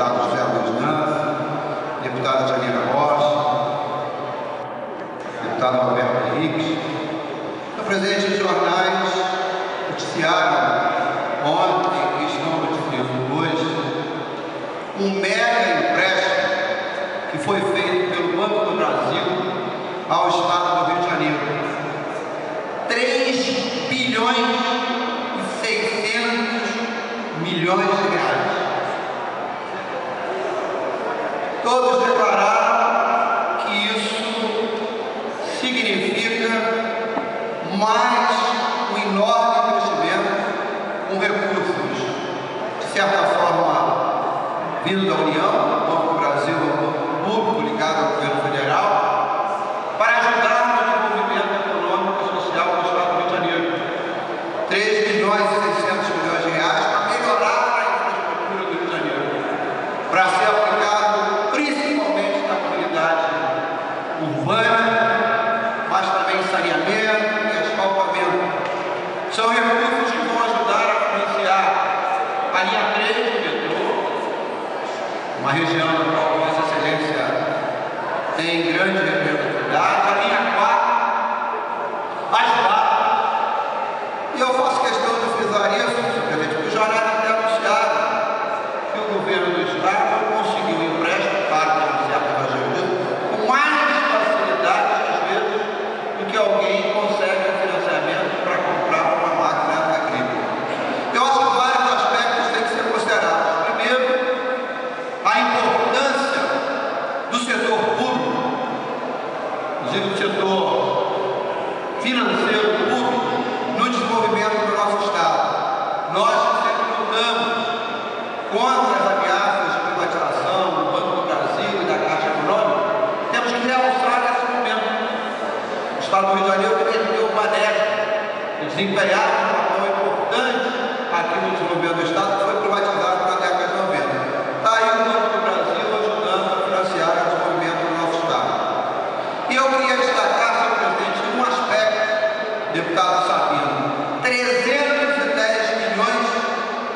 deputado José Luiz Nanza, deputada Janira Rocha, deputado Roberto Henrique. Então, presidente, os jornais noticiaram ontem, e estão noticiando hoje, um mega empréstimo que foi feito pelo Banco do Brasil ao Estado do Rio de Janeiro. 3 bilhões e 600 milhões de reais. Todos declararam que isso significa mais um enorme investimento com recursos, de certa forma, vindo da União, do Banco do Brasil, público ligado ao governo federal, para ajudar no desenvolvimento econômico e social do Estado do Rio de Janeiro. 3 bilhões e 600 milhões de reais para melhorar a infraestrutura do Rio de Janeiro, para ser aplicado principalmente na mobilidade urbana, mas também em saneamento e asfaltamento. São recursos que vão ajudar a financiar a linha 3 do metrô, uma região na qual Vossa Excelência tem grande representatividade, a linha 4, as barras. E eu faço questão de frisar isso, senhor presidente, porque os jornais até anunciaram que o governo do Estado conseguiu um empréstimo, claro que é certo evangelho, com mais facilidade, às vezes, do que alguém consegue um financiamento para comprar uma máquina agrícola. Eu acho que vários aspectos têm que ser considerados. Primeiro, a importância do setor público, inclusive do setor financeiro público, no desenvolvimento do nosso Estado. Nós sempre lutamos contra as ameaças de privatização do Banco do Brasil e da Caixa Econômica. Temos que demonstrar nesse momento. O Estado do Rio de Janeiro perdeu o manejo de desempenhar um papel importante aqui no desenvolvimento do Estado, que foi privatizado na década de 90. Está aí o Banco do Brasil ajudando a financiar o desenvolvimento do nosso Estado. E eu queria destacar, senhor presidente, um aspecto, deputado Sabino: 310 milhões,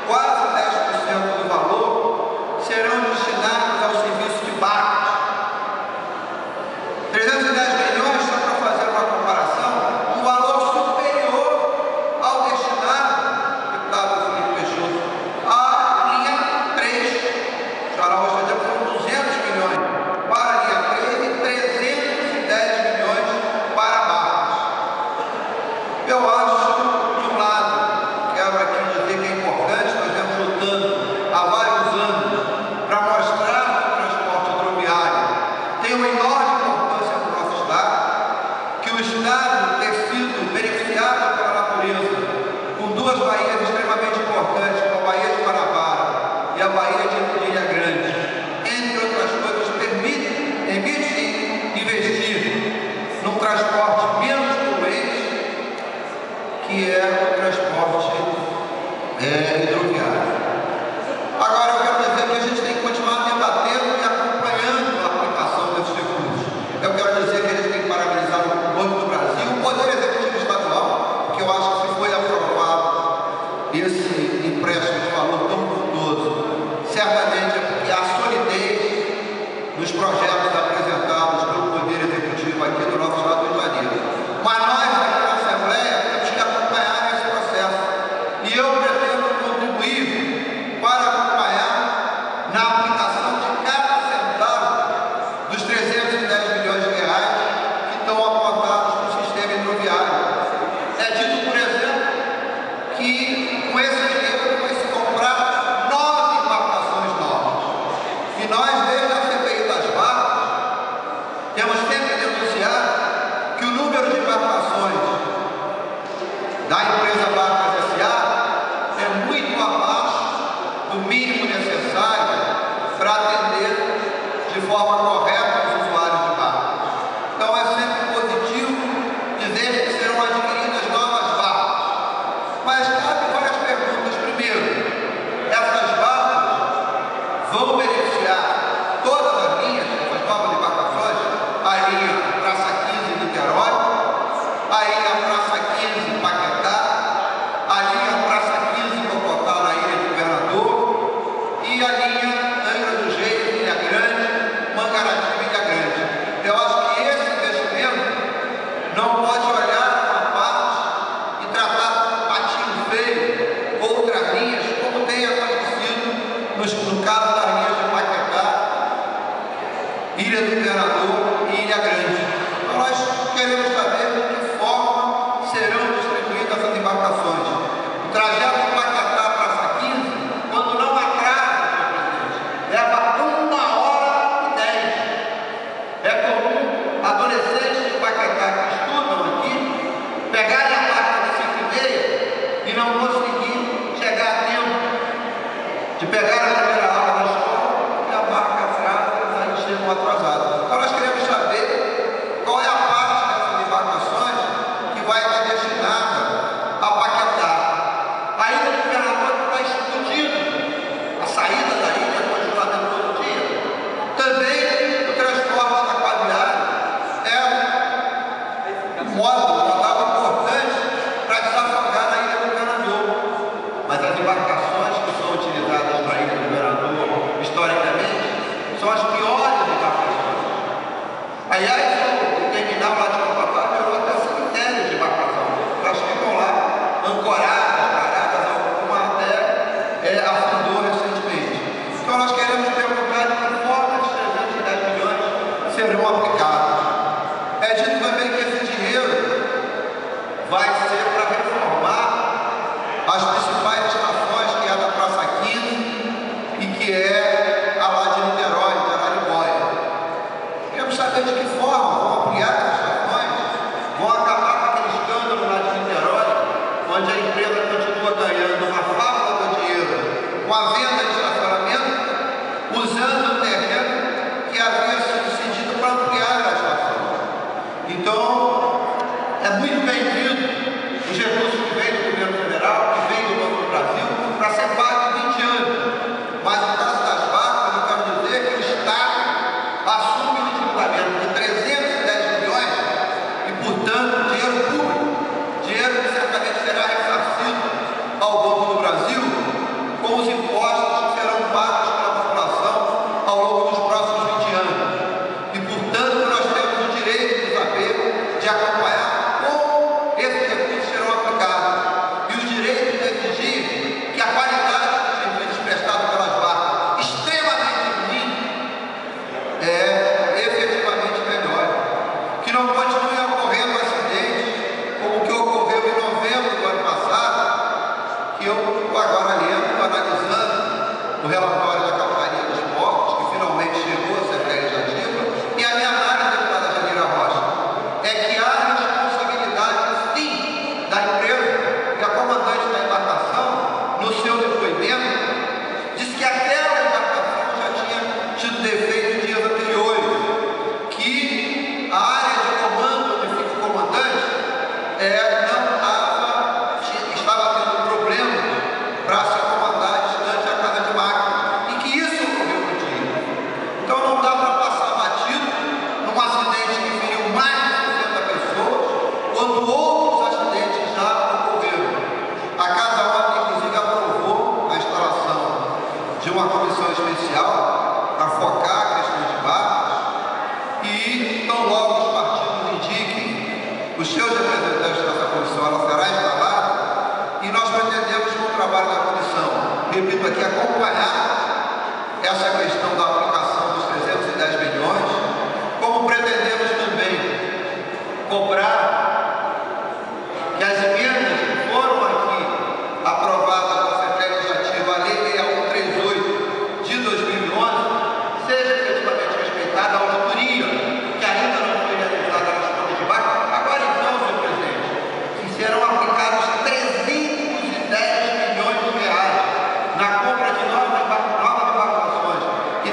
quase 10% do valor, serão destinados ao serviço de barcos. 310 milhões, só para fazer uma comparação, um valor superior ao destinado, deputado Felipe Peixoto, à linha 3. Já na hoje são 200 milhões para a linha 3 e 310 milhões para barcos. Eu acho, de um lado, quero aqui dizer que é importante, nós estamos lutando há vários anos para mostrar que o transporte rodoviário tem uma enorme importância para o nosso Estado, que o Estado tem sido beneficiado pela natureza com 2 baías extremamente importantes, como a Baía de Guanabara e a Baía de Ilha Grande. Entre outras coisas, permite investir num transporte menos poluente, que é o transporte hidroviário. Agora, eu quero dizer que a gente tem que continuar debatendo e acompanhando a aplicação desses recursos. Eu quero dizer que a gente tem que parabenizar o Banco do Brasil, o Poder Executivo Estadual, que eu acho que se foi aprovado esse empréstimo de valor tão custoso, certamente é porque há solidez nos projetos apresentados pelo Poder Executivo aqui do nosso Estado do Rio de Janeiro. Mas nós, aqui na Assembleia, temos que acompanhar esse processo. E eu pretendo contribuir para acompanhar na aplicação de cada centavo dos 310 milhões de reais que estão apontados para o sistema hidroviário. É dito, por exemplo, que com esse dinheiro vai se comprar 9 embarcações novas. E nós, desde a CPI das barcas, temos sempre denunciado que o número de embarcações da empresa Barcas S.A. é muito abaixo do mínimo necessário para atender de forma correta os usuários de barcos. Então é sempre positivo dizer que serão adquiridas novas barcas. Mas cabe várias perguntas. Primeiro, essas barcas vão beneficiar todas as linhas, as novas embarcações, a linha Praça 15 Niterói, a linha Praça 15 Paquetá, a linha Praça 15 Cocotá na Ilha de Governador e a linha Angra dos caso das linhas de Paquetá, Ilha do Governador e Ilha Grande. Então nós queremos saber de que forma serão distribuídas essas embarcações. O trajeto de Paquetá para essa 15, quando não atrasa, senhor presidente, leva 1h10. É comum adolescentes de Paquetá que estudam aqui pegarem a barca de 5h30 e não conseguir chegar a tempo de pegar a primeira aula da escola e a barca atrasa, eles aí chegam atrasados. Então nós queremos saber qual é a parte dessas embarcações que vai estar destinada a Paquetá. A ilha do Governador está explodindo, a saída da ilha continua dentro todo dia. Também o transporte aquaviário é um modal importante para desafogar a ilha do Governador. Mas as embarcações que são utilizadas para a ilha do Governador, historicamente, são as piores embarcações. Aliás, o terminal lá de Copacabana virou até cemitério de embarcação. Elas ficam lá ancoradas, paradas, alguma até afundou recentemente. Então nós queremos perguntar de que forma esses 310 milhões serão aplicados. É dito também que esse dinheiro vai ser para reformar as principais estações, que é a da Praça 15 e que é a lá de Niterói, Araribóia. Queremos saber de que forma vão ampliar as estações, vão acabar com aquele escândalo lá de Niterói, onde a empresa continua ganhando uma fábula do dinheiro com a venda de estacionamento, usando o terreno que havia sido cedido para ampliar a estação. Então, é muito bem-vindo os recursos que vêm do governo federal, que vêm do Banco do Brasil, para ser pago em 20 anos. Mas no caso das barcas, eu quero dizer que o Estado assume um endividamento de 310 milhões e, portanto, dinheiro público, dinheiro que certamente será ressarcido ao Banco do Brasil com os impostos que serão pagos pela população ao longo dos próximos 20 anos. E, portanto, nós temos o direito de saber, de acompanhar como esses recursos serão aplicados e o direito de exigir que a qualidade dos serviços prestados pelas barcas, extremamente ruim, efetivamente melhor. Que não continue ocorrendo acidentes como o que ocorreu em novembro do ano passado, que eu estou agora lendo, analisando o relatório da Capitania dos Portos, que finalmente chegou à Assembleia Legislativa, e a minha análise, deputada Janira Rocha, é que há responsabilidade, sim, da empresa, e a comandante da embarcação, no seu depoimento, disse que aquela embarcação já tinha tido defeito em dias anteriores, que a área de comando onde fica o comandante estava tendo problema para se acomodar distante da casa de máquina, e que isso ocorreu no dia. Então não dá para passar batido num acidente que feriu mais de 60 pessoas, quando outros acidentes já ocorreram. A Casa Ordem, inclusive, aprovou a instalação de uma comissão especial para focar a questão de barcas, e tão logo os partidos indiquem os seus representantes dessa comissão, ela será instalada, e nós pretendemos, com o trabalho da comissão, repito aqui, acompanhar essa questão da aplicação dos 310 milhões, como pretendemos também cobrar que as emendas que foram aqui aprovadas na Assembleia Legislativa, a Lei 6138 de 2011, seja efetivamente respeitada a auditoria, que ainda não foi realizada nas contas de barco. Agora então, senhor presidente, que serão aplicados 310 milhões de reais na compra de novas embarcações e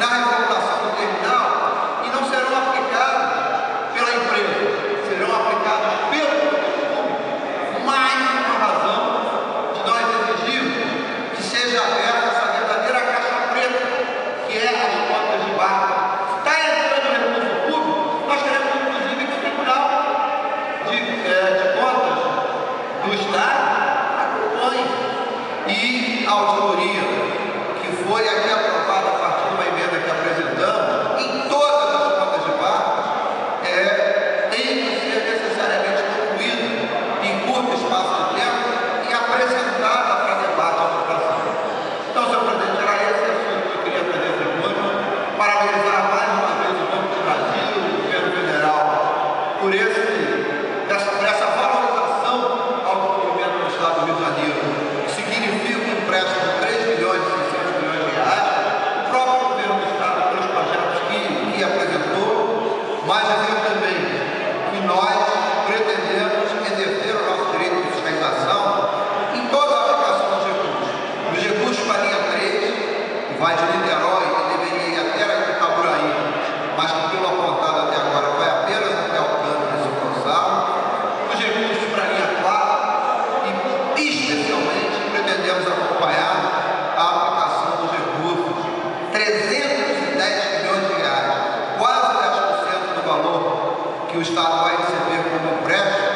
Estado vai receber como empréstimo.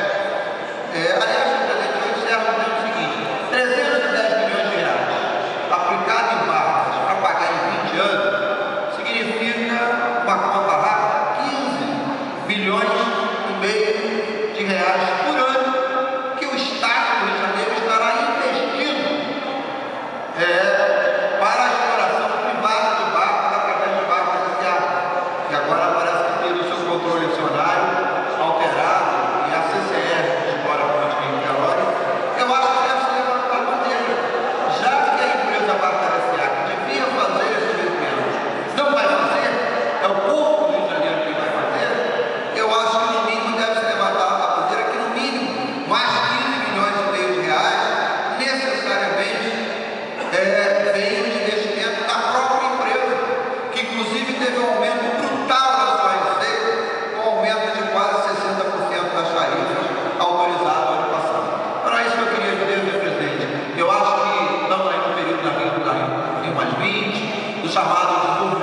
Aliás, presidente, eu encerro dizendo o seguinte: 310 milhões de reais aplicado em barcas para pagar em 20 anos significa uma conta rápida, 15 bilhões e meio de reais por ano que o Estado do Rio de Janeiro estará investindo para a exploração privada de barcos através de barcos associados, que agora parece que tem o seu controle acionário alterado e a CCR que explora a política em Niterói. Eu acho que deve ser uma bandeira, já que a empresa Barca S.A. que devia fazer esse investimento não vai fazer, é o povo do Rio de Janeiro que vai fazer. Eu acho que no mínimo deve se levantar a bandeira que no mínimo mais 15 milhões e meio de reais necessariamente veio de investimento da própria empresa, que inclusive teve um aumento brutal da sua receita, com aumento de quase 60% das tarifas autorizadas no ano passado. Para isso que eu queria dizer, senhor presidente, eu acho que estamos aí no período da Rio+20, do chamado desenvolvimento